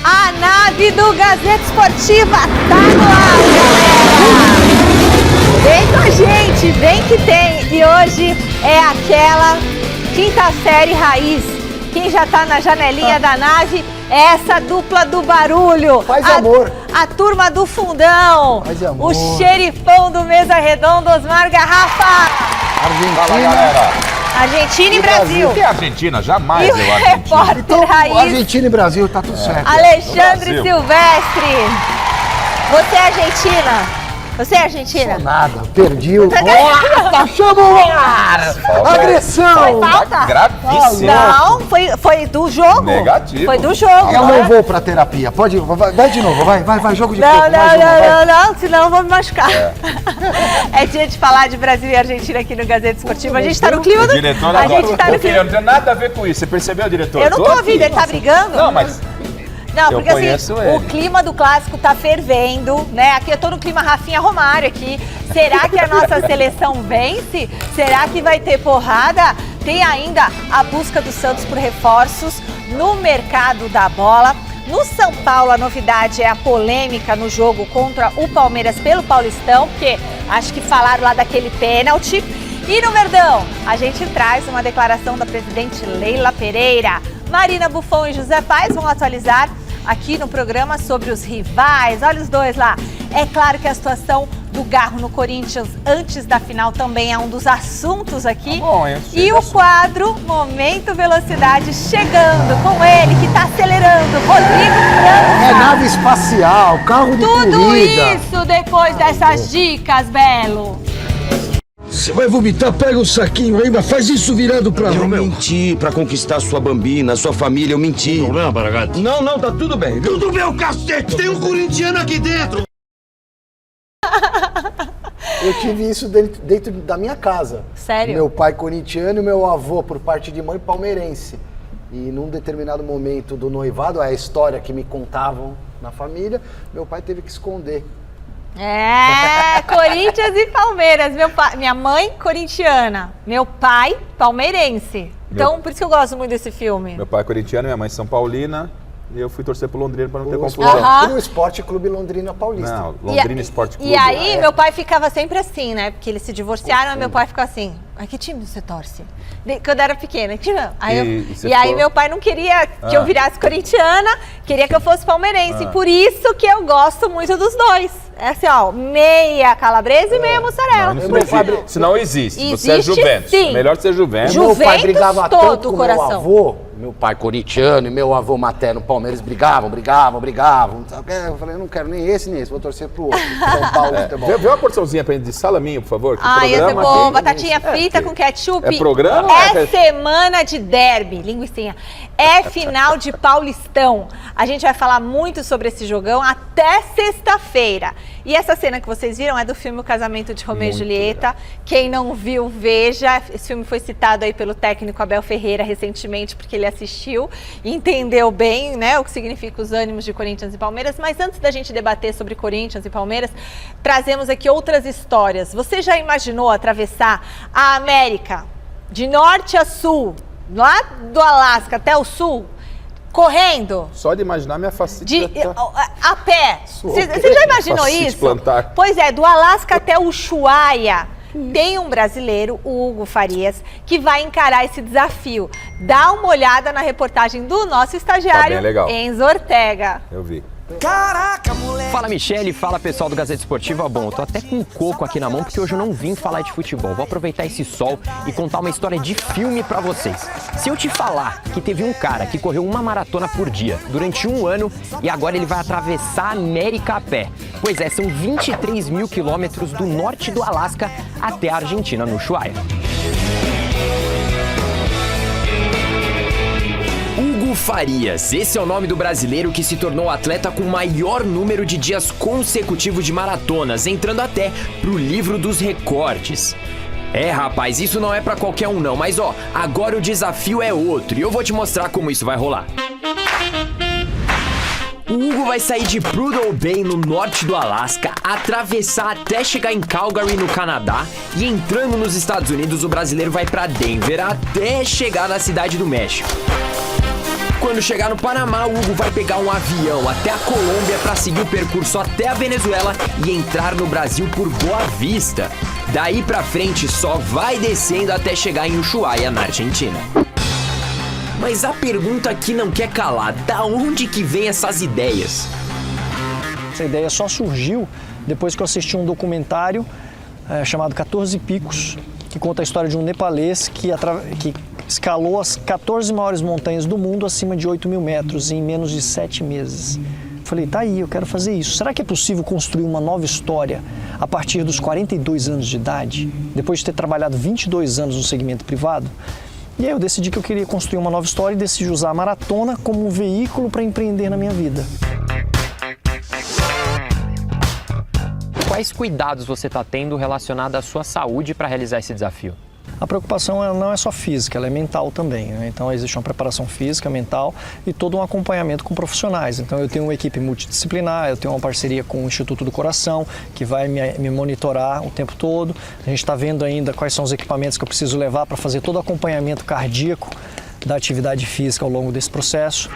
A nave do Gazeta Esportiva tá no ar, galera! Vem com a gente, vem que tem! E hoje é aquela quinta série raiz. Quem já tá na janelinha da nave é essa dupla do barulho. Faz amor. A turma do fundão. Faz amor. O xerifão do Mesa Redonda, Osmar Garrafa. Argentina. Fala, galera. Argentina e Brasil. Que é Argentina? Jamais E o eu Argentina. repórter Então, raiz, Argentina e Brasil, tá tudo certo. Alexandre Brasil. Silvestre. Você é argentina? Você é argentina? Nada, perdi o... Nossa, chamou o ar! Agressão! Foi falta? Gravíssimo. Não, foi do jogo. Negativo. Foi do jogo. Eu não vou pra terapia, pode ir, vai de novo, vai, jogo de Não, corpo, mais uma, vai. não, senão eu vou me machucar. É dia de falar de Brasil e Argentina aqui no Gazeta Esportiva. A gente tá no clima do... O diretor A agora. gente tá no Porque clima... não tem nada a ver com isso. Você percebeu, diretor? Eu não tô ouvindo, ele tá brigando? Não, mas... Não, Eu porque assim, conheço o ele. clima do clássico tá fervendo, né? Aqui eu tô no clima Rafinha Romário aqui. Será que a nossa seleção vence? Será que vai ter porrada? Tem ainda a busca do Santos por reforços no mercado da bola. No São Paulo, a novidade é a polêmica no jogo contra o Palmeiras pelo Paulistão, porque acho que falaram lá daquele pênalti. E no Verdão, a gente traz uma declaração da presidente Leila Pereira. Marina Buffon e José Paes vão atualizar aqui no programa sobre os rivais. Olha os dois lá. É claro que a situação do Garro no Corinthians antes da final também é um dos assuntos aqui. Tá bom, e o quadro Momento Velocidade chegando com ele, que está acelerando, Rodrigo França. É nave espacial, carro de Tudo corrida. isso depois dessas dicas, Belo. Você vai vomitar? Pega um saquinho aí, mas faz isso virando pra Eu mim. menti pra conquistar sua bambina, sua família, eu menti. Problema, Baragatti? Não, tá tudo bem, viu? Tudo meu cacete! Tem um corintiano aqui dentro! Eu tive isso dentro da minha casa. Sério? Meu pai corintiano e meu avô, por parte de mãe, palmeirense. E num determinado momento do noivado, a história que me contavam na família, meu pai teve que esconder. É, Corinthians e Palmeiras. Minha mãe, corintiana. Meu pai, palmeirense. Então, por isso que eu gosto muito desse filme. Meu pai é corintiano, minha mãe é São Paulina. E eu fui torcer pro Londrina pra não ter O confusão. Aham. E o Esporte Clube Londrina Paulista. Não, Londrina Esporte Clube. E aí, meu pai ficava sempre assim, né? Porque eles se divorciaram, meu pai ficava assim, a que time você torce? Quando eu era pequena, que time? E Aí meu pai não queria que eu virasse corintiana, queria que eu fosse palmeirense. Por isso que eu gosto muito dos dois. É assim, ó, meia calabresa e meia mussarela. Não, Por isso não existe. Isso não existe. Você é Existe, Juventus. sim. Melhor ser Juventus. Meu pai Juventus brigava todo tanto o com coração. meu avô, meu pai corintiano e meu avô materno Palmeiras brigavam. Eu falei, eu não quero nem esse, vou torcer pro outro. São Paulo Futebol. Vê uma porçãozinha pra gente de salaminho, por favor. Que Ai, ia ser programa bom. aqui. Batatinha frita com ketchup. É programa? É semana de derby, linguicinha. É final de Paulistão. A gente vai falar muito sobre esse jogão até sexta-feira. E essa cena que vocês viram é do filme O Casamento de Romeu e Julieta. Quem não viu, veja. Esse filme foi citado aí pelo técnico Abel Ferreira recentemente, porque ele assistiu e entendeu bem, né, o que significa os ânimos de Corinthians e Palmeiras. Mas antes da gente debater sobre Corinthians e Palmeiras, trazemos aqui outras histórias. Você já imaginou atravessar a América de norte a sul, lá do Alasca até o sul, correndo? Só de imaginar minha facite. A pé. Você já imaginou Facite isso? plantar. Pois é, do Alasca até o Ushuaia. Tem um brasileiro, o Hugo Farias, que vai encarar esse desafio. Dá uma olhada na reportagem do nosso estagiário, Tá bem legal. Enzo Ortega. Eu vi. Fala Michele, fala pessoal do Gazeta Esportiva. Bom, eu tô até com um coco aqui na mão porque hoje eu não vim falar de futebol. Vou aproveitar esse sol e contar uma história de filme pra vocês. Se eu te falar que teve um cara que correu uma maratona por dia durante 1 ano e agora ele vai atravessar a América a pé. Pois é, são 23 mil quilômetros do norte do Alasca até a Argentina, no Ushuaia. Hugo Farias, esse é o nome do brasileiro que se tornou o atleta com o maior número de dias consecutivos de maratonas, entrando até pro livro dos recordes. É, rapaz, isso não é pra qualquer um não, mas ó, agora o desafio é outro e eu vou te mostrar como isso vai rolar. O Hugo vai sair de Prudhoe Bay, no norte do Alasca, atravessar até chegar em Calgary, no Canadá, e entrando nos Estados Unidos, o brasileiro vai pra Denver até chegar na Cidade do México. quando chegar no Panamá, o Hugo vai pegar um avião até a Colômbia para seguir o percurso até a Venezuela e entrar no Brasil por Boa Vista. Daí pra frente só vai descendo até chegar em Ushuaia, na Argentina. Mas a pergunta que não quer calar, da onde que vem essas ideias? Essa ideia só surgiu depois que eu assisti um documentário chamado 14 Picos, que conta a história de um nepalês que escalou as 14 maiores montanhas do mundo acima de 8.000 metros em menos de 7 meses. Falei, tá aí, eu quero fazer isso. Será que é possível construir uma nova história a partir dos 42 anos de idade, depois de ter trabalhado 22 anos no segmento privado? E aí eu decidi que eu queria construir uma nova história e decidi usar a maratona como um veículo para empreender na minha vida. Quais cuidados você está tendo relacionado à sua saúde para realizar esse desafio? A preocupação não é só física, ela é mental também, né? Então existe uma preparação física, mental e todo um acompanhamento com profissionais. Então eu tenho uma equipe multidisciplinar, eu tenho uma parceria com o Instituto do Coração, que vai me monitorar o tempo todo. A gente está vendo ainda quais são os equipamentos que eu preciso levar para fazer todo o acompanhamento cardíaco da atividade física ao longo desse processo.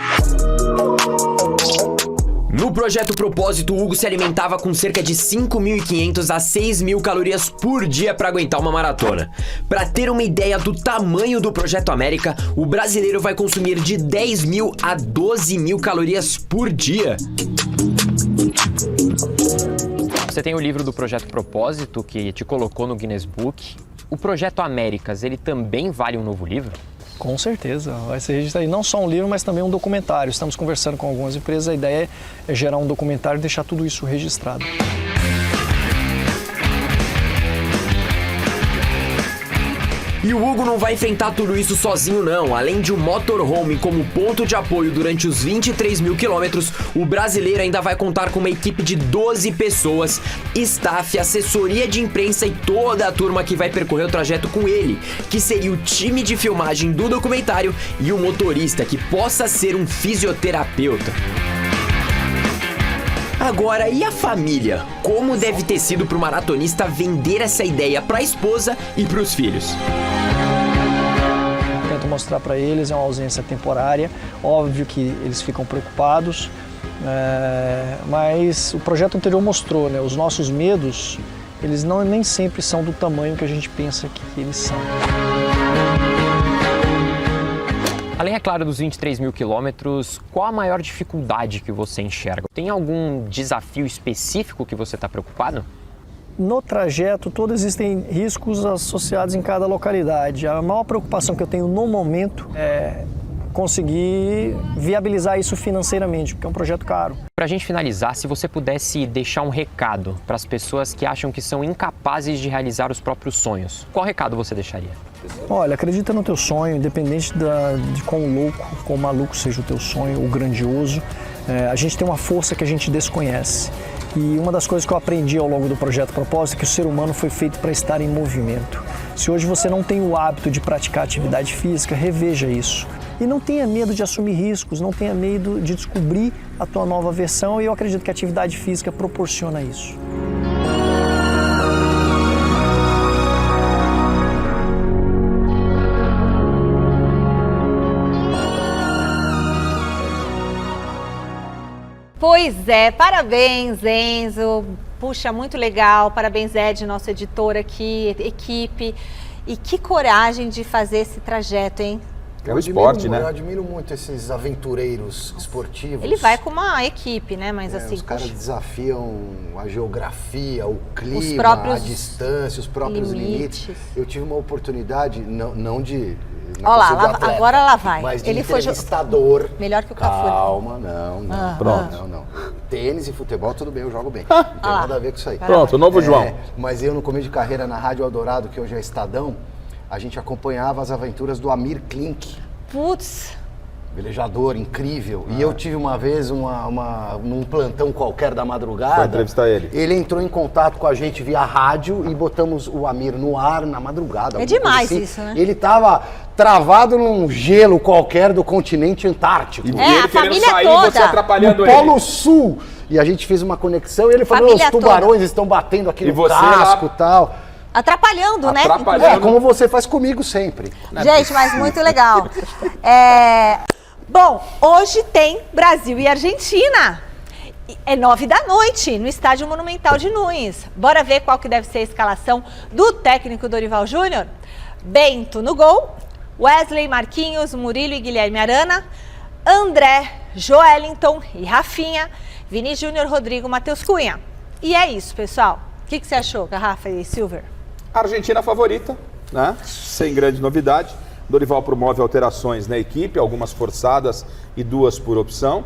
No projeto Propósito, o Hugo se alimentava com cerca de 5.500 a 6.000 calorias por dia para aguentar uma maratona. Para ter uma ideia do tamanho do Projeto América, o brasileiro vai consumir de 10.000 a 12.000 calorias por dia. Você tem o livro do Projeto Propósito, que te colocou no Guinness Book. O Projeto Américas, ele também vale um novo livro? Com certeza, vai ser registrado aí não só um livro, mas também um documentário. Estamos conversando com algumas empresas, a ideia é gerar um documentário e deixar tudo isso registrado. E o Hugo não vai enfrentar tudo isso sozinho não. Além de um motorhome como ponto de apoio durante os 23.000 quilômetros, o brasileiro ainda vai contar com uma equipe de 12 pessoas, staff, assessoria de imprensa e toda a turma que vai percorrer o trajeto com ele, que seria o time de filmagem do documentário e o motorista que possa ser um fisioterapeuta. Agora, e a família? Como deve ter sido para o maratonista vender essa ideia para a esposa e para os filhos? Tento mostrar para eles, é uma ausência temporária, óbvio que eles ficam preocupados, mas o projeto anterior mostrou, né, os nossos medos, eles nem sempre são do tamanho que a gente pensa que eles são. Além, é claro, dos 23.000 quilômetros, qual a maior dificuldade que você enxerga? Tem algum desafio específico que você está preocupado? No trajeto, todos existem riscos associados em cada localidade. A maior preocupação que eu tenho no momento é conseguir viabilizar isso financeiramente, porque é um projeto caro. Para a gente finalizar, se você pudesse deixar um recado para as pessoas que acham que são incapazes de realizar os próprios sonhos, qual recado você deixaria? Olha, acredita no teu sonho, independente de quão louco, quão maluco seja o teu sonho, ou grandioso. A gente tem uma força que a gente desconhece. E uma das coisas que eu aprendi ao longo do Projeto Propósito é que o ser humano foi feito para estar em movimento. Se hoje você não tem o hábito de praticar atividade física, reveja isso. E não tenha medo de assumir riscos, não tenha medo de descobrir a tua nova versão, e eu acredito que a atividade física proporciona isso. Pois é, parabéns, Enzo. Puxa, muito legal. Parabéns, Ed, nosso editor aqui, equipe. E que coragem de fazer esse trajeto, hein? É o esporte, né? Eu admiro muito esses aventureiros esportivos. Ele vai com uma equipe, né? Mas assim, os caras desafiam a geografia, o clima, os próprios a distância, os próprios limites. Eu tive uma oportunidade, não de... Olha lá, atleta, agora lá vai. Mas de ele foi entrevistador. Melhor que o Cafu. Calma, não. Pronto. Não. Tênis e futebol, tudo bem, eu jogo bem. Não tem nada a ver com isso aí. Pronto, o novo João. Mas eu, no começo de carreira na Rádio Eldorado, que hoje é Estadão, a gente acompanhava as aventuras do Amir Klink. Putz. Velejador incrível. E eu tive uma vez num plantão qualquer da madrugada. Foi entrevistar ele. Ele entrou em contato com a gente via rádio e botamos o Amir no ar na madrugada. É demais assim. Isso, né? Ele tava travado num gelo qualquer do continente antártico. E ele a querendo família sair toda. E você atrapalhando no Polo Sul. E a gente fez uma conexão e ele falou, os tubarões estão batendo aqui no casco e tal. Atrapalhando, né? Como você faz comigo sempre. Gente, mas muito legal. Bom, hoje tem Brasil e Argentina. É 9h, no Estádio Monumental de Nunes. Bora ver qual que deve ser a escalação do técnico Dorival Júnior? Bento no gol, Wesley, Marquinhos, Murilo e Guilherme Arana, André, Joelinton e Rafinha, Vini Júnior, Rodrigo, Matheus Cunha. E é isso, pessoal. O que você achou, Garrafa e Silver? Argentina favorita, né? Sem grande novidade. Dorival promove alterações na equipe, algumas forçadas e 2 por opção.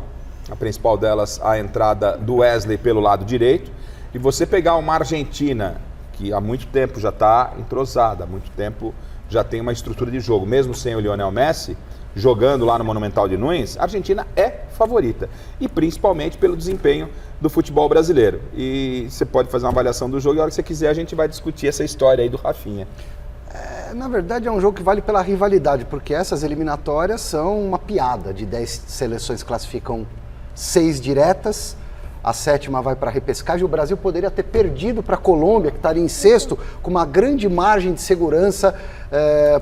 A principal delas, a entrada do Wesley pelo lado direito. E você pegar uma Argentina que há muito tempo já está entrosada, há muito tempo já tem uma estrutura de jogo, mesmo sem o Lionel Messi, jogando lá no Monumental de Nunes, a Argentina é favorita. E principalmente pelo desempenho do futebol brasileiro. E você pode fazer uma avaliação do jogo e a hora que você quiser a gente vai discutir essa história aí do Rafinha. Na verdade é um jogo que vale pela rivalidade, porque essas eliminatórias são uma piada. De 10 seleções classificam 6 diretas, a 7ª vai para a repescagem. O Brasil poderia ter perdido para a Colômbia, que estaria em 6º, com uma grande margem de segurança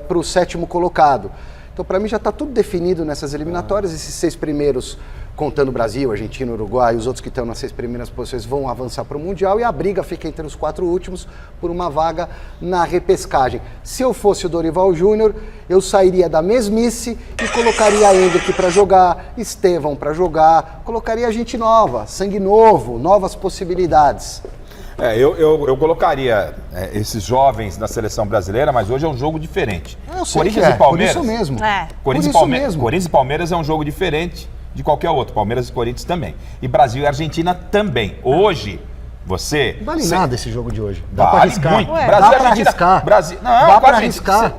para o 7º colocado. Então, para mim, já está tudo definido nessas eliminatórias. Esses 6 primeiros, contando Brasil, Argentina, Uruguai, os outros que estão nas 6 primeiras posições vão avançar para o Mundial e a briga fica entre os 4 últimos por uma vaga na repescagem. Se eu fosse o Dorival Júnior, eu sairia da mesmice e colocaria Endrick para jogar, Estevão para jogar, colocaria gente nova, sangue novo, novas possibilidades. Eu colocaria esses jovens na seleção brasileira, mas hoje é um jogo diferente. Corinthians e Palmeiras. Por isso mesmo. Corinthians e Palmeiras é um jogo diferente de qualquer outro. Palmeiras e Corinthians também. E Brasil e Argentina também. Hoje, você... Não vale nada esse jogo de hoje. Dá para arriscar. Muito. Brasil dá para arriscar. Dá para arriscar.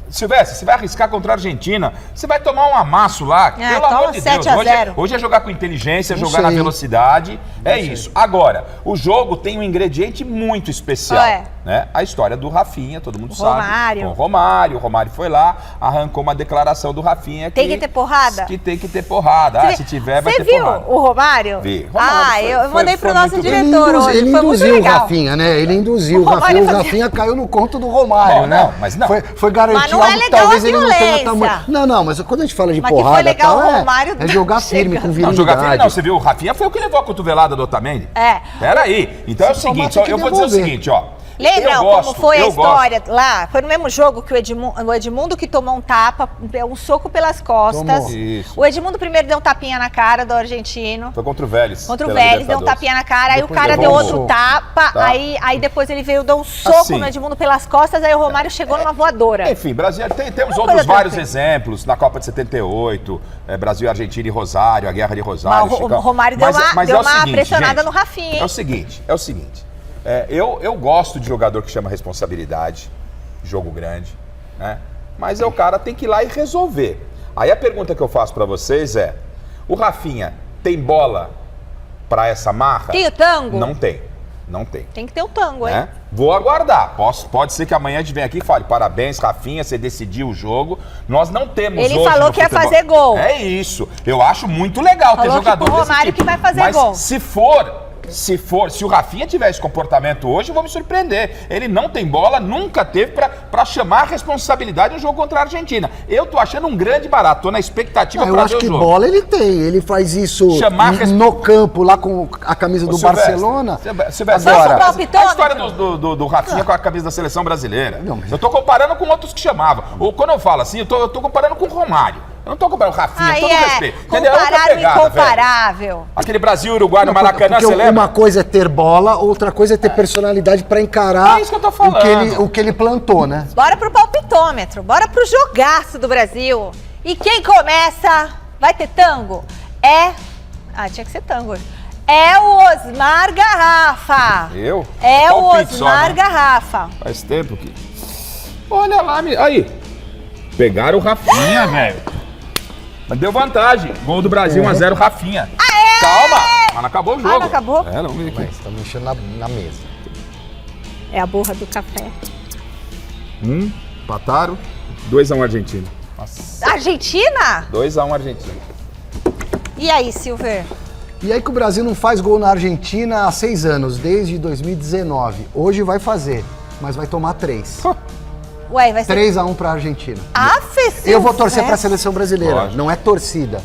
Silvestre, você vai arriscar contra a Argentina, você vai tomar um amasso lá, pelo amor de Deus. Hoje é jogar com inteligência, jogar na velocidade, isso. Agora, o jogo tem um ingrediente muito especial, né? A história do Rafinha, todo mundo sabe. O Romário foi lá, arrancou uma declaração do Rafinha que... Tem que ter porrada? Que tem que ter porrada. Se tiver, vai ter porrada. Você viu o Romário? Vi. Eu mandei pro nosso diretor hoje, ele induziu o Rafinha, né? Ele induziu o Rafinha. O Rafinha caiu no conto do Romário, né? Não, mas não. Foi garantido. Não é legal talvez a ele violência. não tenha tamanho. Não, mas quando a gente fala de mas porrada, que foi legal, tal, o Romário é jogar firme, com virilidade. Não, jogar firme não. Você viu, o Rafinha foi o que levou a cotuvelada do Otamendi. Peraí. Então é o seguinte, eu vou dizer o seguinte, ó. Lembra como foi a história lá? Foi no mesmo jogo que o Edmundo que tomou um tapa, um soco pelas costas. O Edmundo primeiro deu um tapinha na cara do argentino. Foi contra o Vélez. Deu um tapinha na cara, aí o cara deu outro tapa, aí depois ele veio, deu um soco no Edmundo pelas costas, aí o Romário chegou numa voadora. Enfim, Brasil, temos outros vários exemplos, na Copa de 78, Brasil, Argentina e Rosário, a Guerra de Rosário. O Romário deu uma pressionada no Rafinha, hein? É o seguinte. Eu gosto de jogador que chama responsabilidade, jogo grande, né? Mas o cara tem que ir lá e resolver. Aí a pergunta que eu faço pra vocês é: o Rafinha tem bola pra essa marra? Tem o tango? Não tem. Tem que ter o tango, hein? Vou aguardar. Pode ser que amanhã a gente venha aqui e fale: parabéns, Rafinha, você decidiu o jogo. Nós não temos hoje Ele falou que ia fazer gol. É isso. Eu acho muito legal ter jogador desse tipo. O Romário que vai fazer gol. Se o Rafinha tiver esse comportamento hoje, eu vou me surpreender. Ele não tem bola, nunca teve pra chamar a responsabilidade no jogo contra a Argentina. Eu tô achando um grande barato, tô na expectativa pra ver o jogo. Eu acho que bola ele tem, ele faz isso no campo, lá com a camisa do Barcelona. Agora, a história do Rafinha com a camisa da seleção brasileira. Eu tô comparando com outros que chamavam. Ou quando eu falo assim, eu tô comparando com o Romário. Eu não tô comparando o Rafinha, todo respeito. Comparável e incomparável. Aquele Brasil e Uruguai no Maracanã, você lembra? Uma coisa é ter bola, outra coisa é ter personalidade pra encarar isso que eu tô falando. o que ele plantou, né? Bora pro palpitômetro, bora pro jogaço do Brasil. E quem começa? Vai ter tango? Tinha que ser tango hoje. É o Osmar Garrafa. Eu? É o Osmar Garrafa. Faz tempo que... Olha lá, aí. Pegaram o Rafinha, velho. Mas deu vantagem. Gol do Brasil, 1-0, Rafinha. Aê! Calma, mas não acabou o jogo. Não acabou? Não vi aqui. Mas tá mexendo na mesa. É a burra do café. Empataram. 2-1 Argentina. Nossa. Argentina? 2-1 Argentina. E aí, Silver? E aí que o Brasil não faz gol na Argentina há 6 anos, desde 2019. Hoje vai fazer, mas vai tomar 3. Ué, vai ser 3-1 para a Argentina. Silvestre. Eu vou torcer para a seleção brasileira, Lógico. não é torcida.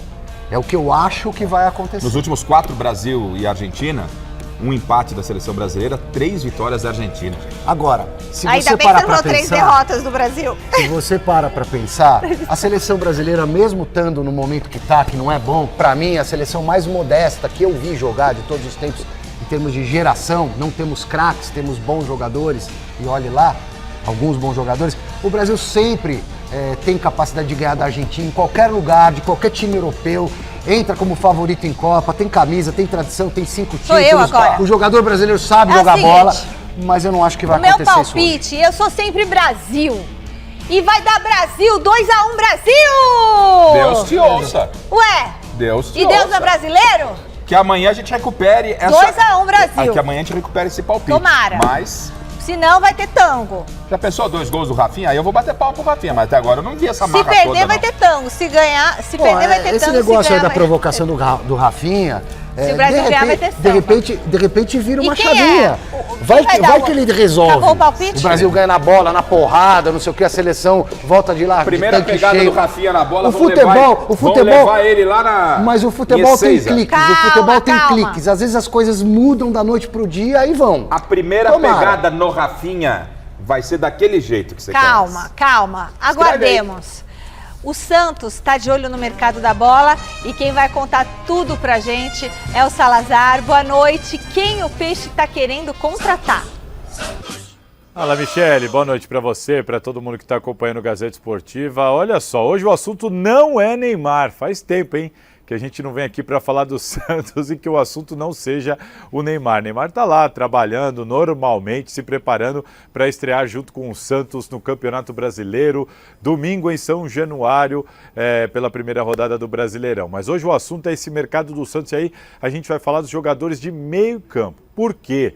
É o que eu acho que vai acontecer. Nos últimos 4, Brasil e Argentina, um empate da seleção brasileira, 3 vitórias da Argentina. Agora, se Ainda você bem parar que para você 3 pensar, derrotas do Brasil. se você para pensar, a seleção brasileira, mesmo estando no momento que tá, que não é bom, para mim é a seleção mais modesta que eu vi jogar de todos os tempos em termos de geração. Não temos craques, temos bons jogadores e olhe lá, alguns bons jogadores. O Brasil sempre tem capacidade de ganhar da Argentina em qualquer lugar, de qualquer time europeu. Entra como favorito em Copa, tem camisa, tem tradição, tem 5 títulos. Sou eu agora. O jogador brasileiro sabe É o jogar seguinte, bola, mas eu não acho que vai O meu acontecer isso hoje. palpite, eu sou sempre Brasil. E vai dar Brasil, 2-1 Brasil! Deus te ouça. Ué, Deus te e Deus ouça. é brasileiro? Que amanhã a gente recupere essa... 2-1 Brasil. Que amanhã a gente recupere esse palpite. Tomara. Mas... Senão vai ter tango. Já pensou 2 gols do Rafinha? Aí eu vou bater pau pro Rafinha, mas até agora eu não vi essa Se marca perder, toda, vai não. ter tango. Se ganhar, se Pô, perder, vai ter esse tango. negócio se aí ganhar, da vai provocação do Rafinha. Se o Brasil ganhar, vai ter samba. de repente vira E uma quem chavinha. é? Vai Quem vai que dar ele resolve. Acabou o palpite? O Brasil ganha na bola, na porrada, não sei o que, a seleção volta de lá. Primeira de tanque pegada cheio. do Rafinha na bola, O vão futebol, levar ele lá na... Mas o futebol tem Ezeiza. cliques, Calma, o futebol tem calma. cliques. Às vezes as coisas mudam da noite pro dia, aí vão. A primeira Tomara. pegada no Rafinha vai ser daquele jeito que você quer. Calma. Aguardemos. O Santos está de olho no mercado da bola e quem vai contar tudo pra gente é o Salazar. Boa noite. Quem o Peixe está querendo contratar? Fala, Michele, boa noite para você, para todo mundo que está acompanhando o Gazeta Esportiva. Olha só, hoje o assunto não é Neymar, faz tempo, hein, que a gente não vem aqui para falar do Santos e que o assunto não seja o Neymar. Neymar está lá trabalhando normalmente, se preparando para estrear junto com o Santos no Campeonato Brasileiro, domingo em São Januário, pela primeira rodada do Brasileirão. Mas hoje o assunto é esse mercado do Santos e aí a gente vai falar dos jogadores de meio campo. Por quê?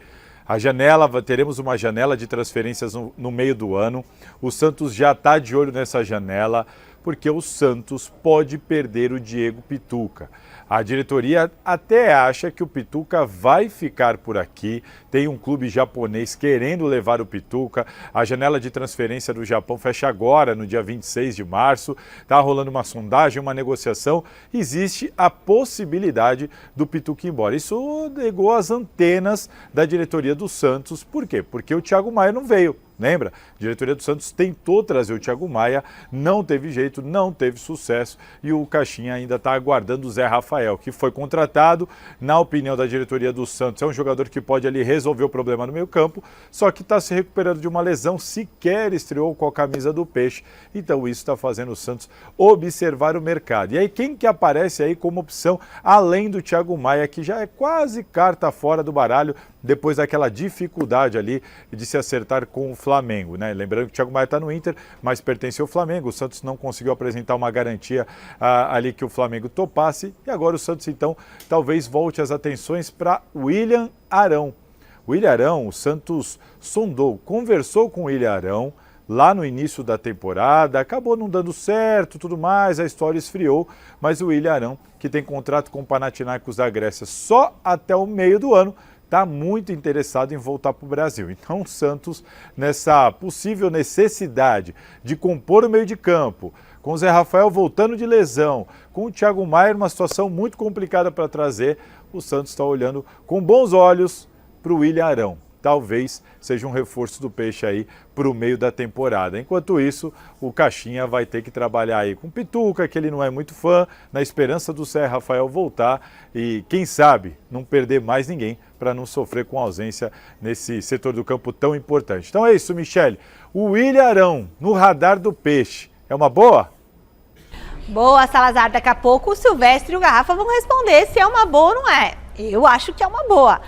Teremos uma janela de transferências no meio do ano. O Santos já está de olho nessa janela, porque o Santos pode perder o Diego Pituca. A diretoria até acha que o Pituca vai ficar por aqui. Tem um clube japonês querendo levar o Pituca. A janela de transferência do Japão fecha agora, no dia 26 de março. Está rolando uma sondagem, uma negociação. Existe a possibilidade do Pituca ir embora. Isso ligou as antenas da diretoria do Santos. Por quê? Porque o Thiago Maia não veio. Lembra? A diretoria do Santos tentou trazer o Thiago Maia, não teve jeito, não teve sucesso e o Caixinha ainda está aguardando o Zé Rafael, que foi contratado, na opinião da diretoria do Santos, é um jogador que pode ali resolver o problema no meio campo, só que está se recuperando de uma lesão, sequer estreou com a camisa do Peixe, então isso está fazendo o Santos observar o mercado. E aí quem que aparece aí como opção, além do Thiago Maia, que já é quase carta fora do baralho, depois daquela dificuldade ali de se acertar com o Flamengo, né? Lembrando que o Thiago Maia está no Inter, mas pertence ao Flamengo. O Santos não conseguiu apresentar uma garantia ali que o Flamengo topasse. E agora o Santos, então, talvez volte as atenções para William Arão. William Arão, o Santos sondou, conversou com o William Arão lá no início da temporada, acabou não dando certo, tudo mais, a história esfriou, mas o William Arão, que tem contrato com o Panathinaikos da Grécia só até o meio do ano, está muito interessado em voltar para o Brasil. Então o Santos, nessa possível necessidade de compor o meio de campo, com o Zé Rafael voltando de lesão, com o Thiago Maia numa situação muito complicada para trazer, o Santos está olhando com bons olhos para o William Arão. Talvez seja um reforço do Peixe aí para o meio da temporada. Enquanto isso, o Caixinha vai ter que trabalhar aí com o Pituca, que ele não é muito fã, na esperança do Zé Rafael voltar e, quem sabe, não perder mais ninguém para não sofrer com ausência nesse setor do campo tão importante. Então é isso, Michele. O William Arão no radar do Peixe é uma boa? Boa, Salazar. Daqui a pouco o Silvestre e o Garrafa vão responder se é uma boa ou não é. Eu acho que é uma boa.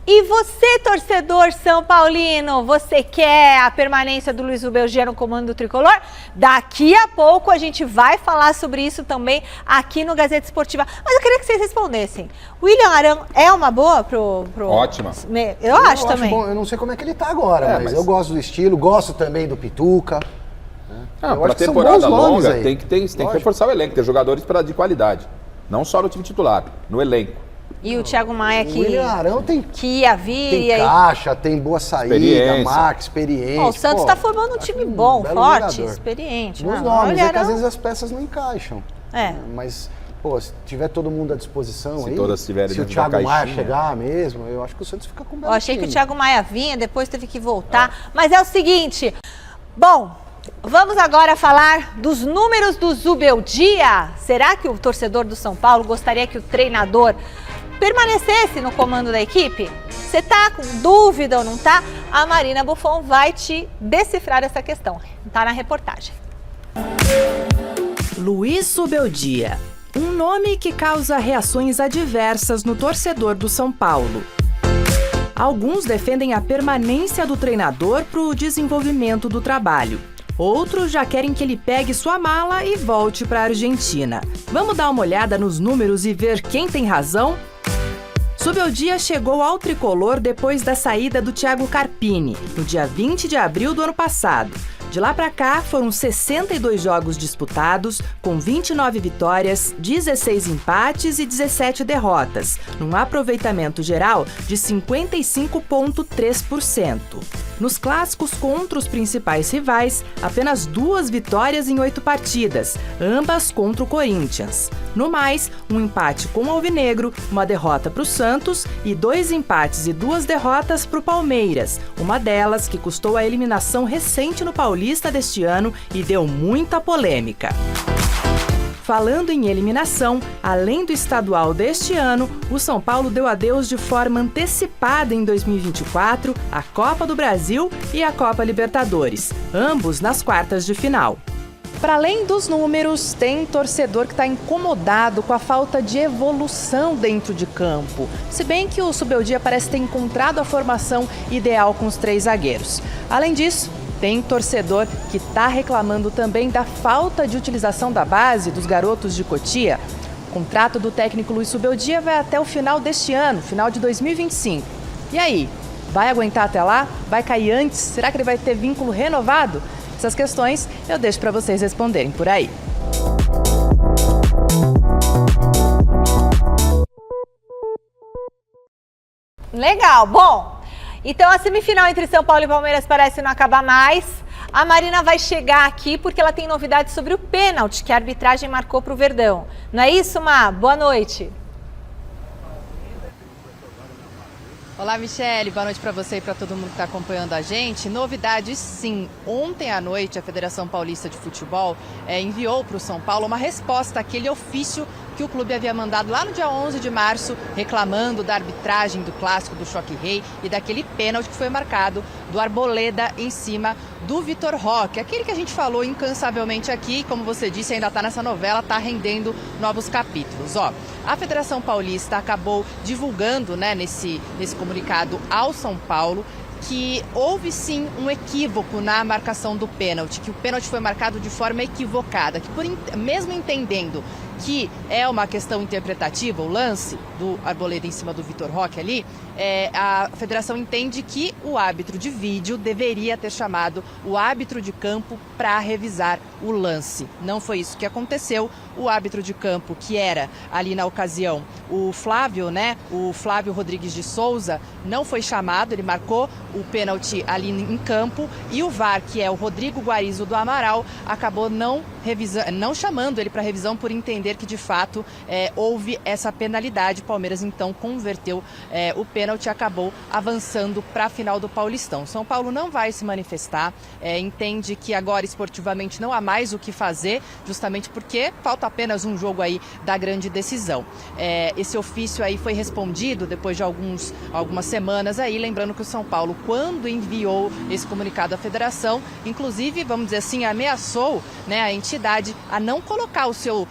E você, torcedor São Paulino, você quer a permanência do Luiz Belgia no comando do Tricolor? Daqui a pouco a gente vai falar sobre isso também aqui no Gazeta Esportiva. Mas eu queria que vocês respondessem. O William Arão é uma boa pro... Ótima. Eu acho também. Bom, eu não sei como é que ele tá agora, mas eu gosto do estilo, gosto também do Pituca. Para temporada longa tem que reforçar o elenco, ter jogadores de qualidade. Não só no time titular, no elenco. E o Thiago Maia O William Arão que ia vir. Tem caixa, tem boa saída, marca, experiente. O Santos está formando um time bom, forte, jogador. experiente. Nos nomes, é que às vezes as peças não encaixam. Mas, pô, se tiver todo mundo à disposição se aí, todas tiverem se o Thiago Maia chegar mesmo, eu acho que o Santos fica com o belo achei time. que o Thiago Maia vinha, depois teve que voltar. Mas é o seguinte, bom, vamos agora falar dos números do Zubeldia. Será que o torcedor do São Paulo gostaria que o treinador permanecesse no comando da equipe? Você tá com dúvida ou não tá? A Marina Buffon vai te decifrar essa questão. Tá na reportagem. Luiz Zubeldia, um nome que causa reações adversas no torcedor do São Paulo. Alguns defendem a permanência do treinador para o desenvolvimento do trabalho. Outros já querem que ele pegue sua mala e volte para a Argentina. Vamos dar uma olhada nos números e ver quem tem razão? Zubeldia chegou ao tricolor depois da saída do Thiago Carpini, no dia 20 de abril do ano passado. De lá para cá, foram 62 jogos disputados, com 29 vitórias, 16 empates e 17 derrotas, num aproveitamento geral de 55,3%. Nos clássicos contra os principais rivais, apenas 2 vitórias em 8 partidas, ambas contra o Corinthians. No mais, um empate com o Alvinegro, uma derrota para o Santos e 2 empates e 2 derrotas para o Palmeiras, uma delas que custou a eliminação recente no Paulista deste ano e deu muita polêmica. Falando em eliminação, além do estadual deste ano, o São Paulo deu adeus de forma antecipada em 2024 à Copa do Brasil e à Copa Libertadores, ambos nas quartas de final. Para além dos números, tem torcedor que está incomodado com a falta de evolução dentro de campo. Se bem que o Zubeldia parece ter encontrado a formação ideal com os 3 zagueiros. Além disso, tem torcedor que está reclamando também da falta de utilização da base dos garotos de Cotia. O contrato do técnico Luiz Zubeldia vai até o final deste ano, final de 2025. E aí, vai aguentar até lá? Vai cair antes? Será que ele vai ter vínculo renovado? Essas questões eu deixo para vocês responderem por aí. Legal, bom. Então a semifinal entre São Paulo e Palmeiras parece não acabar mais. A Marina vai chegar aqui porque ela tem novidades sobre o pênalti que a arbitragem marcou para o Verdão. Não é isso, Má? Boa noite. Olá, Michele. Boa noite para você e para todo mundo que está acompanhando a gente. Novidades, sim. Ontem à noite, a Federação Paulista de Futebol enviou para o São Paulo uma resposta àquele ofício que o clube havia mandado lá no dia 11 de março, reclamando da arbitragem do clássico do Choque Rei e daquele pênalti que foi marcado do Arboleda em cima do Vitor Roque. Aquele que a gente falou incansavelmente aqui, como você disse, ainda está nessa novela, está rendendo novos capítulos. A Federação Paulista acabou divulgando, nesse comunicado ao São Paulo, que houve sim um equívoco na marcação do pênalti, que o pênalti foi marcado de forma equivocada, que mesmo entendendo que é uma questão interpretativa, o lance do Arboleda em cima do Vitor Roque ali, a federação entende que o árbitro de vídeo deveria ter chamado o árbitro de campo para revisar o lance. Não foi isso que aconteceu. O árbitro de campo, que era ali na ocasião o Flávio Rodrigues de Souza, não foi chamado, ele marcou o pênalti ali em campo, e o VAR, que é o Rodrigo Guarizo do Amaral, acabou não chamando ele para revisão por entender que de fato houve essa penalidade. O Palmeiras então converteu o pênalti e acabou avançando para a final do Paulistão. São Paulo não vai se manifestar, entende que agora esportivamente não há mais o que fazer, justamente porque falta apenas um jogo aí da grande decisão. Esse ofício aí foi respondido depois de algumas semanas aí, lembrando que o São Paulo, quando enviou esse comunicado à federação, inclusive, vamos dizer assim, ameaçou a entidade a não colocar o seu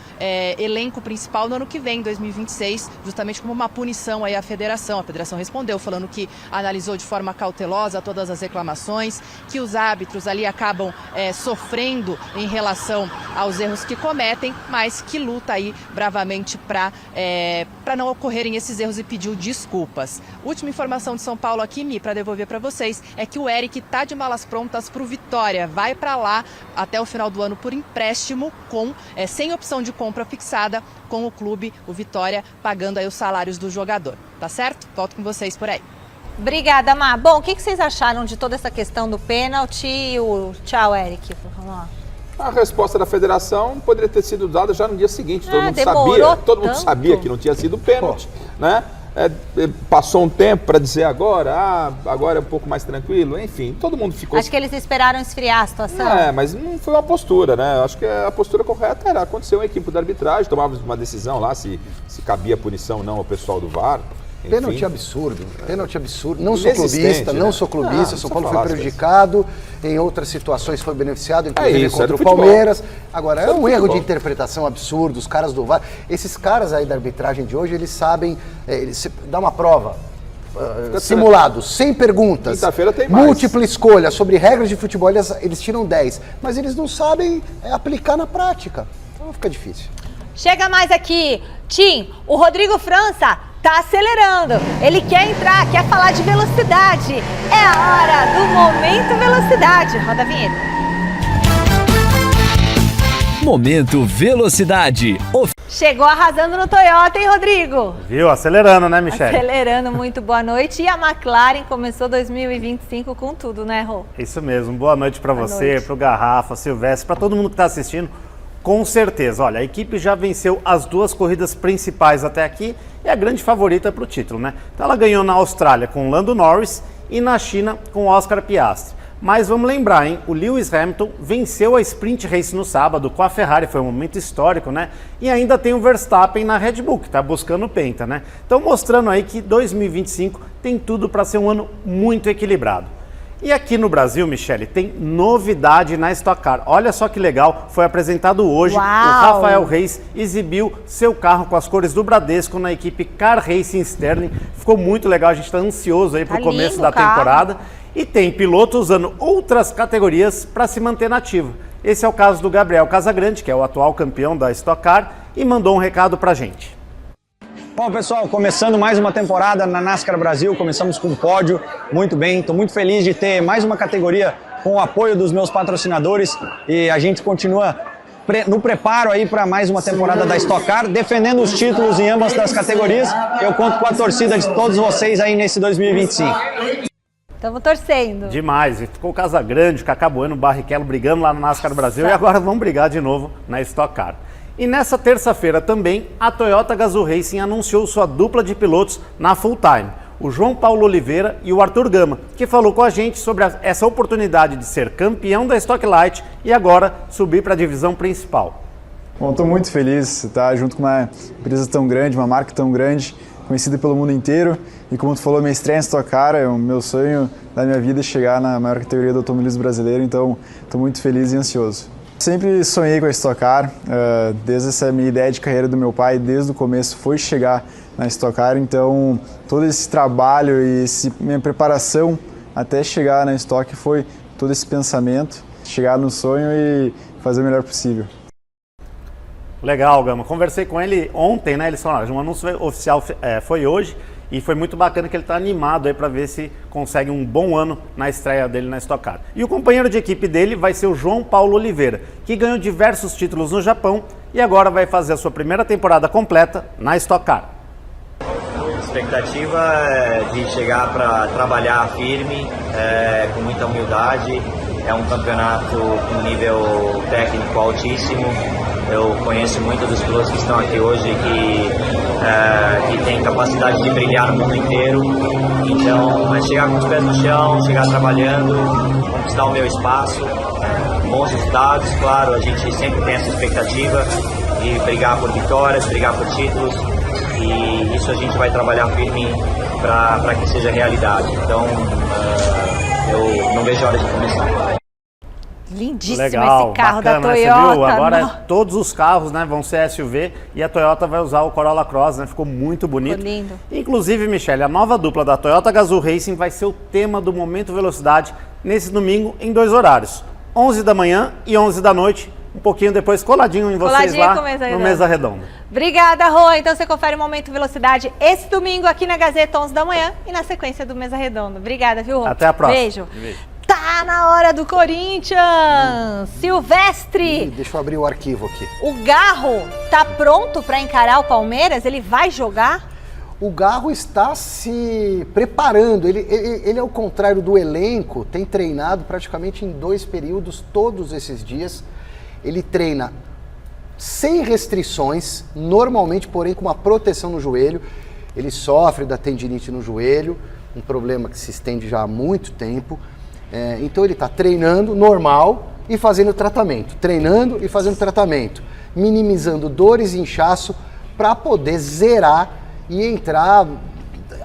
elenco principal no ano que vem, 2026, justamente como uma punição aí à federação. A federação respondeu falando que analisou de forma cautelosa todas as reclamações, que os árbitros ali acabam sofrendo em relação aos erros que cometem, mas que luta aí bravamente para não ocorrerem esses erros e pediu desculpas. Última informação de São Paulo aqui, Mi, para devolver para vocês, é que o Eric está de malas prontas para o Vitória, vai para lá até o final do ano por empréstimo, sem opção de compra fixada com o clube, o Vitória, pagando aí os salários do jogador. Tá certo? Volto com vocês por aí. Obrigada, Má. Bom, o que vocês acharam de toda essa questão do pênalti e o tchau, Eric? Vamos lá. A resposta da federação poderia ter sido dada já no dia seguinte. Todo mundo sabia que não tinha sido pênalti, né? Passou um tempo para dizer agora é um pouco mais tranquilo, enfim, todo mundo ficou... Acho que eles esperaram esfriar a situação. Mas não foi uma postura, né? Acho que a postura correta era acontecer uma equipe da arbitragem, tomava uma decisão lá se cabia punição ou não ao pessoal do VAR. Pênalti absurdo. Não sou clubista, São Paulo foi prejudicado, em outras situações foi beneficiado, inclusive contra o Palmeiras. Agora, é um erro de interpretação absurdo, os caras do VAR. Esses caras aí da arbitragem de hoje, eles sabem, eles dão uma prova, simulados, sem perguntas, quinta-feira tem mais. Múltipla escolha sobre regras de futebol, eles tiram 10, mas eles não sabem aplicar na prática. Então fica difícil. Chega mais aqui, Tim, o Rodrigo França tá acelerando, ele quer entrar, quer falar de velocidade. É a hora do Momento Velocidade. Roda a vinheta. Momento Velocidade. Chegou arrasando no Toyota, hein, Rodrigo? Viu? Acelerando, né, Michele? Acelerando, muito boa noite. E a McLaren começou 2025 com tudo, né, Rô? Isso mesmo. Boa noite para você, para o Garrafa, Silvestre, para todo mundo que está assistindo. Com certeza, olha, a equipe já venceu as 2 corridas principais até aqui e é a grande favorita para o título, né? Então ela ganhou na Austrália com o Lando Norris e na China com o Oscar Piastri. Mas vamos lembrar, hein? O Lewis Hamilton venceu a Sprint Race no sábado com a Ferrari, foi um momento histórico, né? E ainda tem o Verstappen na Red Bull, que está buscando o Penta, né? Então mostrando aí que 2025 tem tudo para ser um ano muito equilibrado. E aqui no Brasil, Michele, tem novidade na Stock Car. Olha só que legal, foi apresentado hoje. Uau. O Rafael Reis exibiu seu carro com as cores do Bradesco na equipe Car Racing Sterling. Ficou muito legal, a gente está ansioso aí para o começo da temporada. E tem piloto usando outras categorias para se manter nativo. Esse é o caso do Gabriel Casagrande, que é o atual campeão da Stock Car, e mandou um recado para a gente. Bom, pessoal, começando mais uma temporada na NASCAR Brasil, começamos com um pódio, muito bem, estou muito feliz de ter mais uma categoria com o apoio dos meus patrocinadores e a gente continua no preparo aí para mais uma temporada da Stock Car, defendendo os títulos em ambas das categorias. Eu conto com a torcida de todos vocês aí nesse 2025. Estamos torcendo. Demais, ficou o Casagrande, Cacá Bueno, Barrichello brigando lá no NASCAR Brasil e agora vão brigar de novo na Stock Car. E nessa terça-feira também, a Toyota Gazoo Racing anunciou sua dupla de pilotos na Full Time, o João Paulo Oliveira e o Arthur Gama, que falou com a gente sobre essa oportunidade de ser campeão da Stock Light e agora subir para a divisão principal. Bom, estou muito feliz de estar junto com uma empresa tão grande, uma marca tão grande, conhecida pelo mundo inteiro. E como tu falou, minha estreia em Stock Car é o meu sonho da minha vida chegar na maior categoria do automobilismo brasileiro, então estou muito feliz e ansioso. Sempre sonhei com a Stock Car, desde essa minha ideia de carreira do meu pai, desde o começo foi chegar na Stock Car, então todo esse trabalho e minha preparação até chegar na Stock foi todo esse pensamento, chegar no sonho e fazer o melhor possível. Legal, Gama. Conversei com ele ontem, né? Eles falaram, o anúncio oficial foi hoje. E foi muito bacana que ele está animado aí para ver se consegue um bom ano na estreia dele na Stock Car. E o companheiro de equipe dele vai ser o João Paulo Oliveira, que ganhou diversos títulos no Japão e agora vai fazer a sua primeira temporada completa na Stock Car. A expectativa é de chegar para trabalhar firme, com muita humildade. É um campeonato com nível técnico altíssimo. Eu conheço muitos dos pilotos que estão aqui hoje que têm capacidade de brilhar no mundo inteiro. Então, é chegar com os pés no chão, chegar trabalhando, conquistar o meu espaço, bons resultados, claro, a gente sempre tem essa expectativa de brigar por vitórias, brigar por títulos, e isso a gente vai trabalhar firme para que seja realidade. Então, eu não vejo a hora de começar. Lindíssimo. Legal, esse carro bacana, da Toyota. Viu? Agora todos os carros, né, vão ser SUV e a Toyota vai usar o Corolla Cross, né? Ficou muito bonito. Ficou lindo. Inclusive, Michele, a nova dupla da Toyota Gazoo Racing vai ser o tema do Momento Velocidade nesse domingo em 2 horários, 11 da manhã e 11 da noite, um pouquinho depois coladinho em vocês lá no Mesa Redonda. Obrigada, Rô. Então você confere o Momento Velocidade esse domingo aqui na Gazeta, 11 da manhã e na sequência do Mesa Redonda. Obrigada, viu, Rô? Até a próxima. Beijo. Tá Tá na hora do Corinthians! Silvestre! Deixa eu abrir o arquivo aqui. O Garro tá pronto para encarar o Palmeiras? Ele vai jogar? O Garro está se preparando. Ele, ao contrário do elenco, tem treinado praticamente em 2 períodos todos esses dias. Ele treina sem restrições, normalmente, porém, com uma proteção no joelho. Ele sofre da tendinite no joelho, um problema que se estende já há muito tempo. Então ele está treinando normal e fazendo tratamento. Treinando e fazendo tratamento. Minimizando dores e inchaço para poder zerar e entrar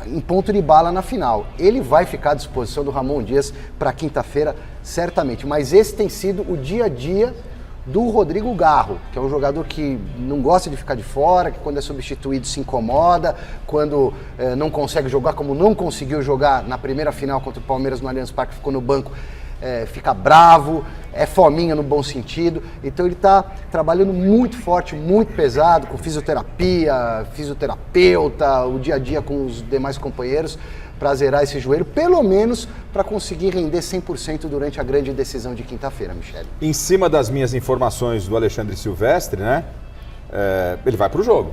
em ponto de bala na final. Ele vai ficar à disposição do Ramon Dias para quinta-feira, certamente. Mas esse tem sido o dia a dia do Rodrigo Garro, que é um jogador que não gosta de ficar de fora, que quando é substituído se incomoda, quando não consegue jogar, como não conseguiu jogar na primeira final contra o Palmeiras no Allianz Parque, ficou no banco, fica bravo, é fominha no bom sentido. Então ele está trabalhando muito forte, muito pesado, com fisioterapia, fisioterapeuta, o dia a dia com os demais companheiros, para zerar esse joelho, pelo menos para conseguir render 100% durante a grande decisão de quinta-feira, Michele. Em cima das minhas informações do Alexandre Silvestre, né? Ele vai para o jogo.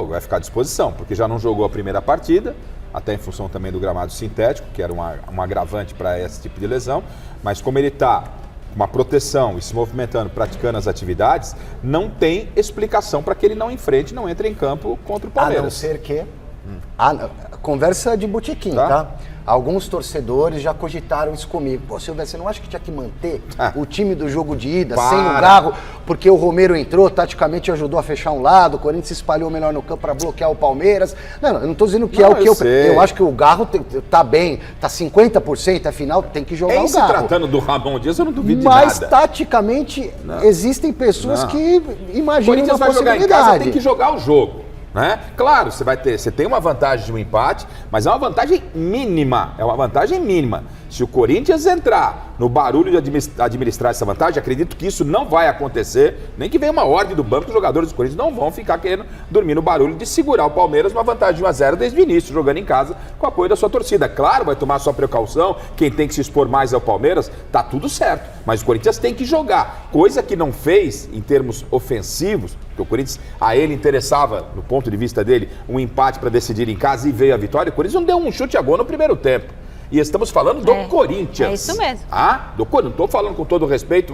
Vai ficar à disposição, porque já não jogou a primeira partida, até em função também do gramado sintético, que era um agravante para esse tipo de lesão, mas como ele está com uma proteção e se movimentando, praticando as atividades, não tem explicação para que ele não enfrente, não entre em campo contra o Palmeiras. A não ser que... Conversa de botequim, tá? Alguns torcedores já cogitaram isso comigo. Pô, Silvestre, você não acha que tinha que manter o time do jogo de ida sem o Garro, porque o Romero entrou, taticamente ajudou a fechar um lado, o Corinthians se espalhou melhor no campo para bloquear o Palmeiras. Não, eu não tô dizendo que é o que eu acho que o Garro tá bem, tá 50%, afinal tem que jogar o Garro. Se tratando do Ramon Dias, eu não duvido de Mas nada. taticamente existem pessoas que imaginam uma possibilidade. O Corinthians vai jogar em casa, tem que jogar o jogo. Né? Claro, você tem uma vantagem de um empate, mas é uma vantagem mínima. Se o Corinthians entrar no barulho de administrar essa vantagem, acredito que isso não vai acontecer, nem que venha uma ordem do banco, os jogadores do Corinthians não vão ficar querendo dormir no barulho de segurar o Palmeiras numa vantagem de 1-0 desde o início, jogando em casa com o apoio da sua torcida. Claro, vai tomar sua precaução, quem tem que se expor mais é o Palmeiras, tá tudo certo, mas o Corinthians tem que jogar, coisa que não fez em termos ofensivos, porque o Corinthians, a ele interessava, no ponto de vista dele, um empate para decidir em casa e veio a vitória. O Corinthians não deu um chute a gol no primeiro tempo. E estamos falando do Corinthians. É isso mesmo. Do Corinthians. Não estou falando com todo respeito,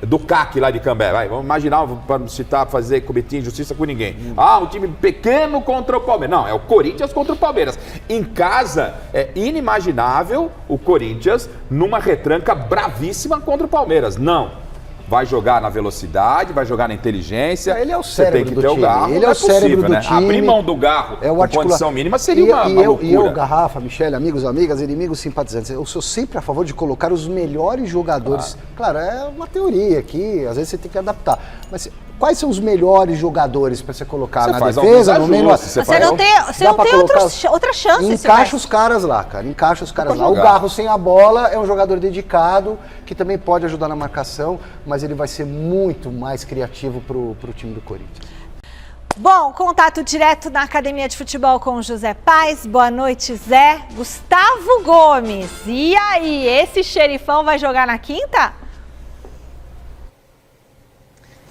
do CAC lá de Cambé. Vamos imaginar, para citar, cometer injustiça com ninguém. Um time pequeno contra o Palmeiras. Não, é o Corinthians contra o Palmeiras. Em casa, é inimaginável o Corinthians numa retranca bravíssima contra o Palmeiras. Não. Vai jogar na velocidade, vai jogar na inteligência. Ele é o cérebro do time. Ele é o cérebro do time. Abrir mão do Garro com condição mínima seria uma loucura. E eu, Garrafa, Michele, amigos, amigas, inimigos, simpatizantes, eu sou sempre a favor de colocar os melhores jogadores. Claro, é uma teoria aqui, às vezes você tem que adaptar. Mas quais são os melhores jogadores para você colocar na defesa, no meio? Você não tem outra chance. Encaixa os caras lá, cara. Encaixa os caras lá. O Garro sem a bola é um jogador dedicado, que também pode ajudar na marcação, mas ele vai ser muito mais criativo pro time do Corinthians. Bom, contato direto na Academia de Futebol com o José Paes. Boa noite, Zé. Gustavo Gomes. E aí, esse xerifão vai jogar na quinta?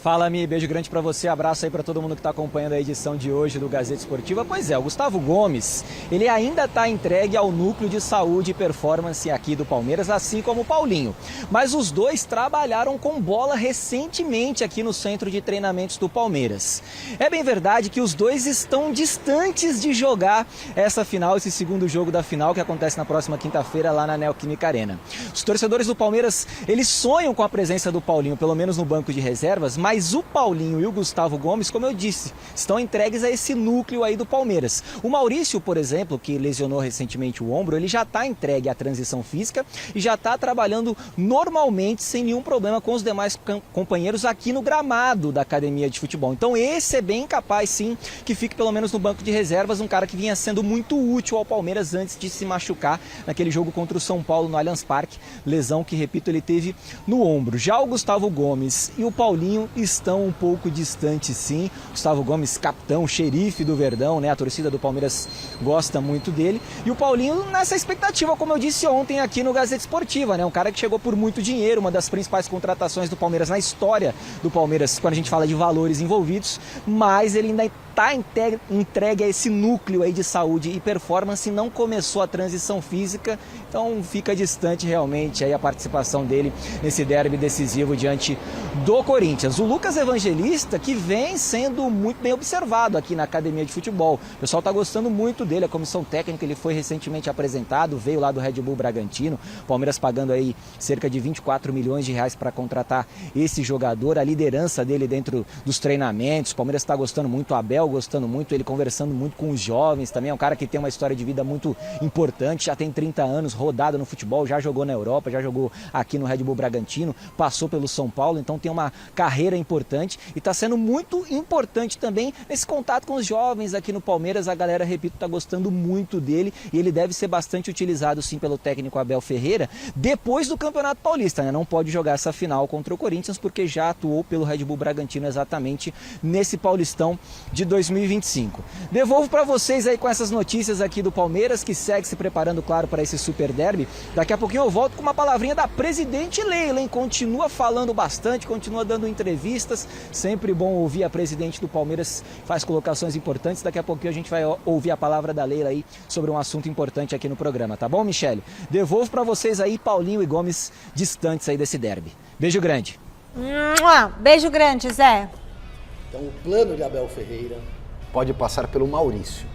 Fala, Mi, beijo grande pra você, abraço aí pra todo mundo que tá acompanhando a edição de hoje do Gazeta Esportiva. Pois é, o Gustavo Gomes, ele ainda tá entregue ao núcleo de saúde e performance aqui do Palmeiras, assim como o Paulinho. Mas os dois trabalharam com bola recentemente aqui no centro de treinamentos do Palmeiras. É bem verdade que os dois estão distantes de jogar essa final, esse segundo jogo da final que acontece na próxima quinta-feira lá na Neoquímica Arena. Os torcedores do Palmeiras, eles sonham com a presença do Paulinho, pelo menos no banco de reservas, mas o Paulinho e o Gustavo Gomes, como eu disse, estão entregues a esse núcleo aí do Palmeiras. O Maurício, por exemplo, que lesionou recentemente o ombro, ele já está entregue à transição física e já está trabalhando normalmente, sem nenhum problema com os demais companheiros aqui no gramado da Academia de Futebol. Então esse é bem capaz, sim, que fique pelo menos no banco de reservas, um cara que vinha sendo muito útil ao Palmeiras antes de se machucar naquele jogo contra o São Paulo no Allianz Parque, lesão que, repito, ele teve no ombro. Já o Gustavo Gomes e o Paulinho estão um pouco distantes, sim. Gustavo Gomes, capitão, xerife do Verdão, né? A torcida do Palmeiras gosta muito dele. E o Paulinho nessa expectativa, como eu disse ontem aqui no Gazeta Esportiva, né? Um cara que chegou por muito dinheiro, uma das principais contratações do Palmeiras na história do Palmeiras, quando a gente fala de valores envolvidos, mas ele ainda está entregue a esse núcleo aí de saúde e performance, não começou a transição física, então fica distante realmente aí a participação dele nesse derby decisivo diante do Corinthians. O Lucas Evangelista, que vem sendo muito bem observado aqui na academia de futebol, o pessoal está gostando muito dele, a comissão técnica, ele foi recentemente apresentado, veio lá do Red Bull Bragantino, Palmeiras pagando aí cerca de 24 milhões de reais para contratar esse jogador, a liderança dele dentro dos treinamentos, o Palmeiras está gostando muito, o Abel gostando muito, ele conversando muito com os jovens também, é um cara que tem uma história de vida muito importante, já tem 30 anos, rodado no futebol, já jogou na Europa, já jogou aqui no Red Bull Bragantino, passou pelo São Paulo, então tem uma carreira importante e está sendo muito importante também nesse contato com os jovens aqui no Palmeiras, a galera, repito, está gostando muito dele e ele deve ser bastante utilizado sim pelo técnico Abel Ferreira depois do Campeonato Paulista, né? Não pode jogar essa final contra o Corinthians porque já atuou pelo Red Bull Bragantino exatamente nesse Paulistão de 2025. Devolvo para vocês aí com essas notícias aqui do Palmeiras, que segue se preparando, claro, para esse Super Derby. Daqui a pouquinho eu volto com uma palavrinha da presidente Leila, hein? Continua falando bastante, continua dando entrevistas, sempre bom ouvir a presidente do Palmeiras, faz colocações importantes. Daqui a pouquinho a gente vai ouvir a palavra da Leila aí sobre um assunto importante aqui no programa, tá bom, Michele? Devolvo para vocês aí Paulinho e Gomes distantes aí desse derby. Beijo grande. Beijo grande, Zé. Então o plano de Abel Ferreira pode passar pelo Maurício.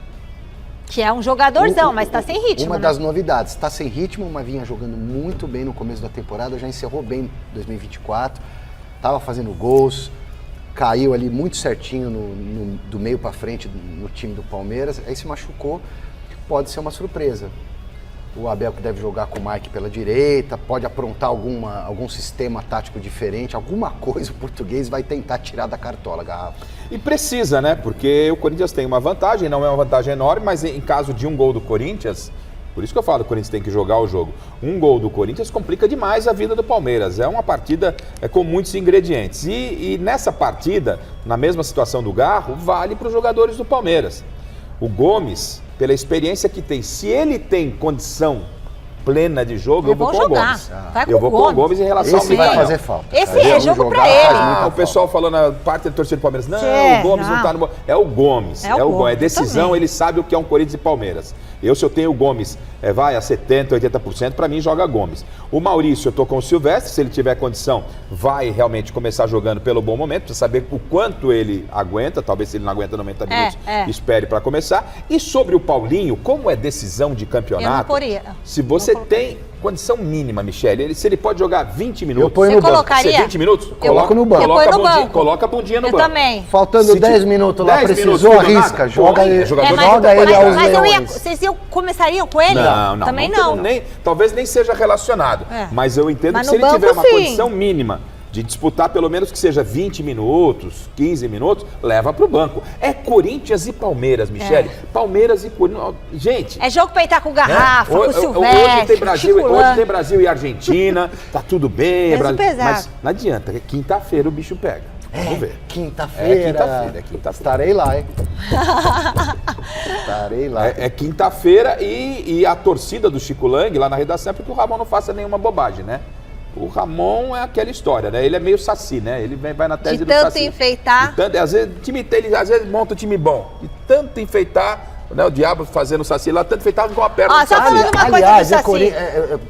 Que é um jogadorzão, mas está sem ritmo, Uma né? das novidades, está sem ritmo, mas vinha jogando muito bem no começo da temporada, já encerrou bem em 2024, estava fazendo gols, caiu ali muito certinho do meio para frente no time do Palmeiras, aí se machucou, pode ser uma surpresa. O Abel que deve jogar com o Mike pela direita, pode aprontar algum sistema tático diferente, alguma coisa o português vai tentar tirar da cartola, Garrafa. E precisa, né? Porque o Corinthians tem uma vantagem, não é uma vantagem enorme, mas em caso de um gol do Corinthians, por isso que eu falo que o Corinthians tem que jogar o jogo. Um gol do Corinthians complica demais a vida do Palmeiras. É uma partida com muitos ingredientes. E nessa partida, na mesma situação do Garro, vale para os jogadores do Palmeiras. O Gomes, pela experiência que tem, se ele tem condição plena de jogo, eu vou com o Gomes. Eu vou com o Gomes em relação ao Mikael. Vai fazer falta. Esse é jogo pra ele. O pessoal falando na parte da torcida do Palmeiras, não, o Gomes não tá no... É o Gomes, é o Gomes. É decisão, ele sabe o que é um Corinthians e Palmeiras. Se eu tenho o Gomes, vai a 70%, 80%, para mim joga Gomes. O Maurício, eu tô com o Silvestre, se ele tiver condição, vai realmente começar jogando pelo bom momento, precisa saber o quanto ele aguenta, talvez se ele não aguenta 90 minutos, espere para começar. E sobre o Paulinho, como é decisão de campeonato, eu não poria. se você tem condição mínima, Michele, se ele pode jogar 20 minutos, eu ponho no banco. Se 20 minutos, coloco no banco. Coloca a bundinha no eu banco. Também. Faltando 10 minutos lá, precisou, arrisca, joga ele aos leões. Vocês começariam com ele? Não. Também não. Talvez nem seja relacionado, mas eu entendo que se ele tiver uma condição mínima de disputar pelo menos que seja 20 minutos, 15 minutos, leva pro banco. É Corinthians e Palmeiras, Michele. Palmeiras e Corinthians. Gente. É jogo pra entrar com Garrafa, com o Silvestre. Hoje tem Brasil e Argentina, tá tudo bem. Mas não adianta, quinta-feira o bicho pega. Vamos ver. Quinta-feira. É quinta-feira. Estarei lá, hein? Estarei lá. É quinta-feira e a torcida do Chico Lang lá na redação é porque o Ramon não faça nenhuma bobagem, né? O Ramon é aquela história, né? Ele é meio saci, né? Ele vai na tese do saci. De tanto enfeitar. Às vezes monta um time bom. De tanto enfeitar, né? O diabo fazendo saci lá, tanto enfeitar com a perna. Só falando uma coisa do saci.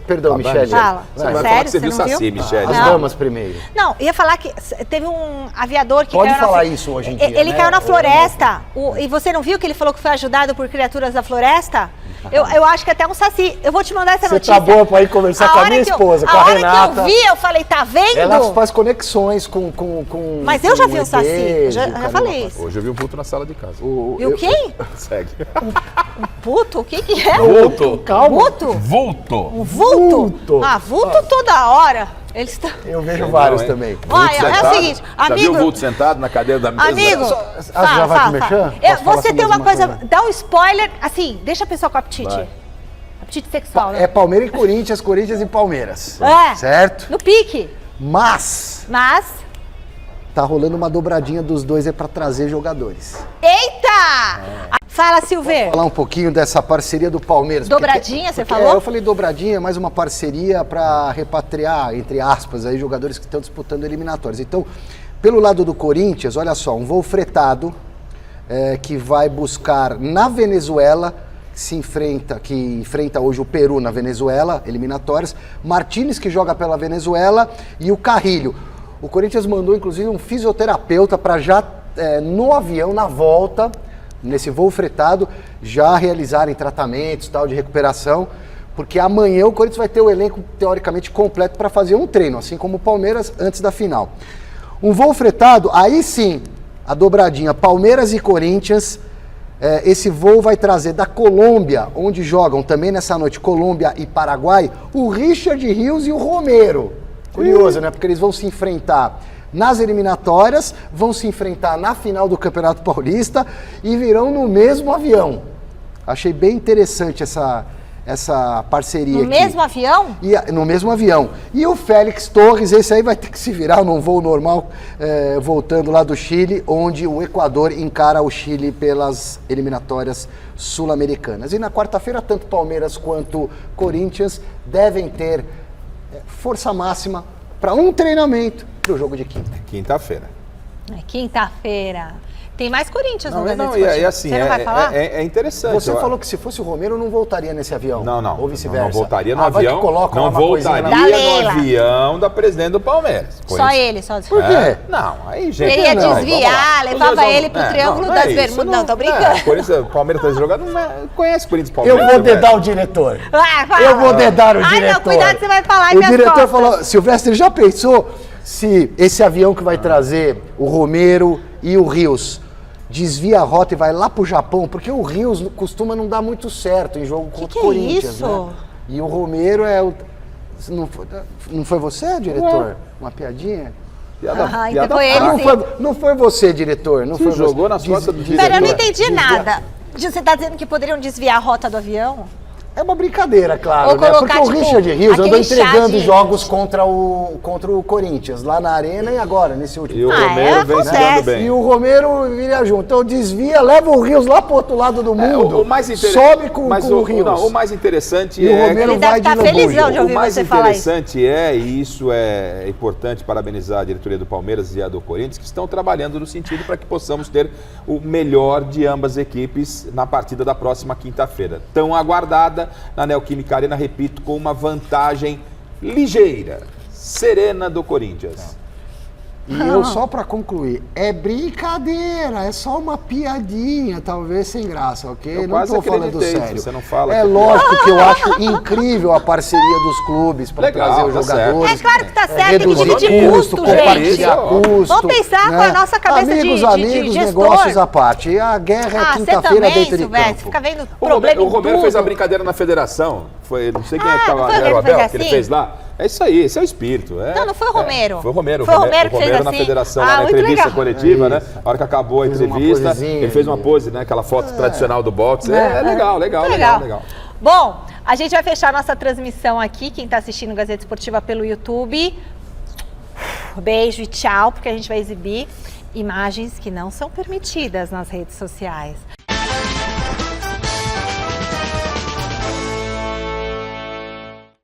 Perdão, Michele. Fala. Você vai falar que você viu saci, Michele. As damas primeiro. Não, ia falar que teve um aviador que pode caiu falar isso hoje em dia, ele caiu na floresta. E você não viu que ele falou que foi ajudado por criaturas da floresta? Eu acho que até um saci. Eu vou te mandar essa notícia. Você tá boa pra ir conversar com a minha esposa, com a Renata. A hora que eu vi, eu falei, tá vendo? Ela faz conexões com Mas eu já vi um saci, já falei isso. Hoje eu vi um vulto na sala de casa. E o quem? Segue. Um puto? O que é? Vulto. Calma. Vulto? Vulto. Um vulto? Vulto toda hora. Eu vejo vários também. Olha, é o seguinte, amigo... Já viu o vulto sentado na cadeira da mesa? Amigo, fala. Você tem uma coisa, dá um spoiler, assim, deixa a pessoa com apetite. Apetite sexual, né? É Palmeiras e Corinthians, Corinthians e Palmeiras. É. Certo? No pique. Mas tá rolando uma dobradinha dos dois para trazer jogadores. Eita! Fala, Silver. Vou falar um pouquinho dessa parceria do Palmeiras. Dobradinha, você falou? Eu falei dobradinha, mais uma parceria para repatriar, entre aspas, aí, jogadores que estão disputando eliminatórias. Então, pelo lado do Corinthians, olha só, um voo fretado que vai buscar na Venezuela, que enfrenta hoje o Peru na Venezuela, eliminatórias, Martínez, que joga pela Venezuela, e o Carrilho. O Corinthians mandou, inclusive, um fisioterapeuta para já, no avião, na volta, nesse voo fretado, já realizarem tratamentos tal, de recuperação, porque amanhã o Corinthians vai ter o elenco, teoricamente, completo para fazer um treino, assim como o Palmeiras, antes da final. Um voo fretado, aí sim, a dobradinha Palmeiras e Corinthians. Esse voo vai trazer da Colômbia, onde jogam também nessa noite Colômbia e Paraguai, o Richard Rios e o Romero. Curioso, né? Porque eles vão se enfrentar nas eliminatórias, vão se enfrentar na final do Campeonato Paulista e virão no mesmo avião. Achei bem interessante essa parceria aqui. No mesmo avião? No mesmo avião. E o Félix Torres, esse aí vai ter que se virar num voo normal, voltando lá do Chile, onde o Equador encara o Chile pelas eliminatórias sul-americanas. E na quarta-feira, tanto Palmeiras quanto Corinthians devem ter força máxima para um treinamento para o jogo de quinta. Quinta-feira. Quinta-feira. Tem mais Corinthians no Gazeta Esportivo. Esportivo. Assim, você não vai falar? É interessante. Você falou que se fosse o Romero não voltaria nesse avião. Não. Ou vice-versa. Não voltaria no avião. Não voltaria no avião da presidente do Palmeiras. Só ele, só. Por quê? Não, aí, gente. Ele ia desviar, levava ele pro Triângulo das Bermudas. Não, tô brincando. O Palmeiras tá jogando, não conhece o Corinthians e Palmeiras. Eu vou dedar o diretor. Eu vou dedar o diretor. Ai, não, cuidado, você vai falar em O minhas diretor costas. falou, Silvestre, já pensou se esse avião que vai trazer o Romero e o Rios desvia a rota e vai lá pro Japão? Porque o Rios costuma não dar muito certo em jogo contra o Corinthians, isso? né? E o Romero é o... Não foi você, diretor? Uma piadinha? Então foi ele, não foi você, diretor. Não você foi jogou nas costas do diretor. Pera, eu não entendi nada. Você tá dizendo que poderiam desviar a rota do avião? É uma brincadeira, claro, Ou né? colocar, Porque o tipo, Richard Rios andou aquele entregando chá de- jogos contra o Corinthians, lá na Arena e agora, nesse último. E o Romero vem se dando bem. E o Romero viria junto. Então desvia, leva o Rios lá pro outro lado do mundo, O mais sobe com o Rios. Não, o mais interessante E o é... Romero Ele deve estar felizão de O ouvir mais você falar isso. interessante e isso é importante parabenizar a diretoria do Palmeiras e a do Corinthians, que estão trabalhando no sentido para que possamos ter o melhor de ambas as equipes na partida da próxima quinta-feira. Tão aguardada na Neoquímica Arena, repito, com uma vantagem ligeira, serena do Corinthians. E eu só para concluir, é brincadeira, é só uma piadinha, talvez sem graça, ok? Eu Não quase tô falando acreditei, sério. você não fala É que- lógico que eu acho incrível a parceria dos clubes para Legal, trazer os tá jogadores. É claro que tá certo, tem que reduzir dividir custo, custo, gente. compartilhar custo. Vamos pensar com a nossa cabeça amigos, de amigos, gestor. negócios à parte. E a guerra é Você quinta-feira também, dentro de Silvestre, campo. fica vendo O problema Romero, em tudo. fez a brincadeira na federação. Foi, não sei quem é que não estava, foi era o ele que fez Abel, que ele assim? fez lá. É isso aí, esse é o espírito. Não, não foi o Romero. Foi o Romero. Foi o Romero que fez na assim? federação, Ah, lá na muito entrevista legal. coletiva, né? Isso. A hora que acabou a Fez uma entrevista, posezinha, ele fez uma pose, né? Aquela foto tradicional do boxe. É legal. Bom, a gente vai fechar nossa transmissão aqui. Quem está assistindo Gazeta Esportiva pelo YouTube, beijo e tchau, porque a gente vai exibir imagens que não são permitidas nas redes sociais.